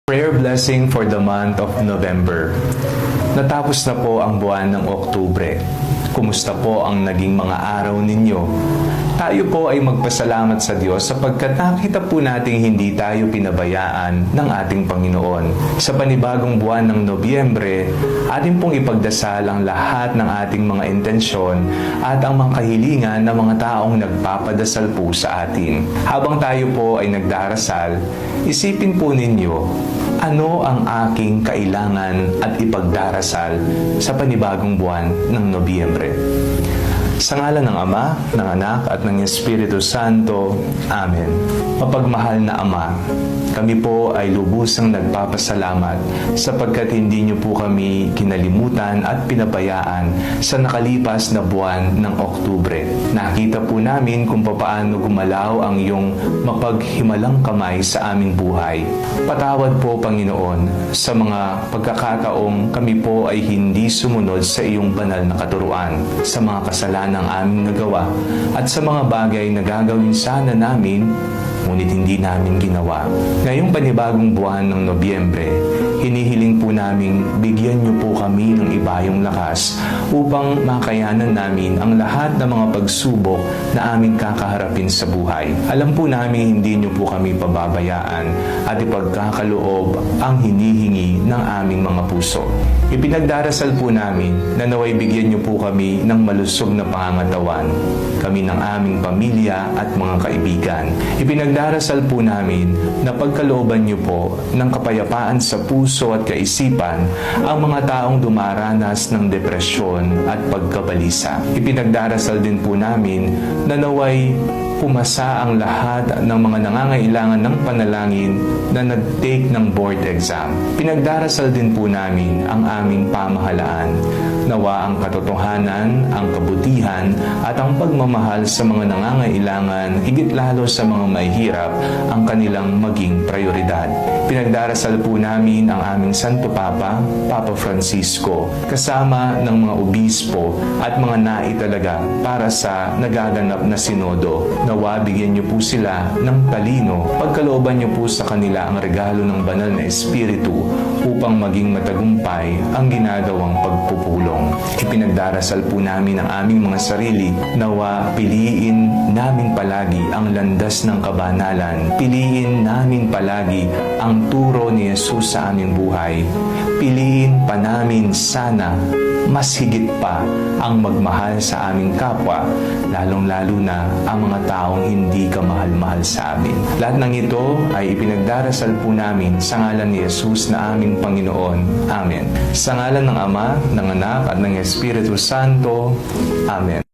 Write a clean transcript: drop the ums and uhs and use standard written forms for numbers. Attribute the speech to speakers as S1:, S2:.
S1: Prayer blessing for the month of November. Natapos na po ang buwan ng Oktubre. Kumusta po ang naging mga araw ninyo? Tayo po ay magpasalamat sa Diyos sapagkat nakita po nating hindi tayo pinabayaan ng ating Panginoon. Sa panibagong buwan ng Nobyembre, atin pong ipagdasal ang lahat ng ating mga intensyon at ang mga kahilingan ng mga taong nagpapadasal po sa atin. Habang tayo po ay nagdarasal, isipin po ninyo, ano ang aking kailangan at ipagdarasal sa panibagong buwan ng Nobyembre? Sa ngalan ng Ama, ng Anak at ng Espiritu Santo. Amen. Mapagmahal na Ama, kami po ay lubusang nagpapasalamat sapagkat hindi niyo po kami kinalimutan at pinabayaan sa nakalipas na buwan ng Oktubre. Nakita po namin kung paano gumalaw ang iyong mapaghimalang kamay sa aming buhay. Patawad po, Panginoon, sa mga pagkakataong kami po ay hindi sumunod sa iyong banal na katuruan, sa mga kasalanan aming nagawa, at sa mga bagay na gagawin sana namin, ngunit hindi namin ginawa. Ngayong panibagong buwan ng Nobyembre, hinihiling po namin bigyan niyo po kami ng ibayong lakas upang makayanan namin ang lahat ng mga pagsubok na aming kakaharapin sa buhay. Alam po namin hindi niyo po kami pababayaan at ipagkakaloob ang hinihingi ng aming mga puso. Ipinagdarasal po namin na naway bigyan niyo po kami ng malusog na pangangatawan, kami ng aming pamilya at mga kaibigan. Ipinagdarasal po namin na pagkalooban niyo po ng kapayapaan sa puso at kaisipan ang mga taong dumaranas ng depresyon at pagkabalisa. Ipinagdarasal din po namin na naway pumasa ang lahat ng mga nangangailangan ng panalangin na nag-take ng board exam. Pinagdarasal din po namin ang aming pamahalaan. Nawa ang katotohanan, ang kabutihan, at ang pagmamahal sa mga nangangailangan, higit lalo sa mga mahihirap, ang kanilang maging prioridad. Pinagdarasal po namin ang aming Santo Papa, Papa Francisco, kasama ng mga obispo at mga naitalaga para sa nagaganap na sinodo. Nawa bigyan niyo po sila ng talino, pagkalooban niyo po sa kanila ang regalo ng banal na Espiritu upang maging matagumpay ang ginagawang pagpupulong. Ipinagdarasal po namin ang aming mga sarili, nawa piliin namin palagi ang landas ng kabanalan, piliin namin palagi ang turo ni Jesus sa aming buhay, piliin pa namin sana mas higit pa ang magmahal sa aming kapwa, lalong-lalo na ang mga taong hindi kamahal-mahal sa amin. Lahat ng ito ay ipinagdarasal po namin sa ngalan ni Jesus na aming Panginoon. Amen. Sa ngalan ng Ama, ng Anak at ng Espiritu Santo. Amen.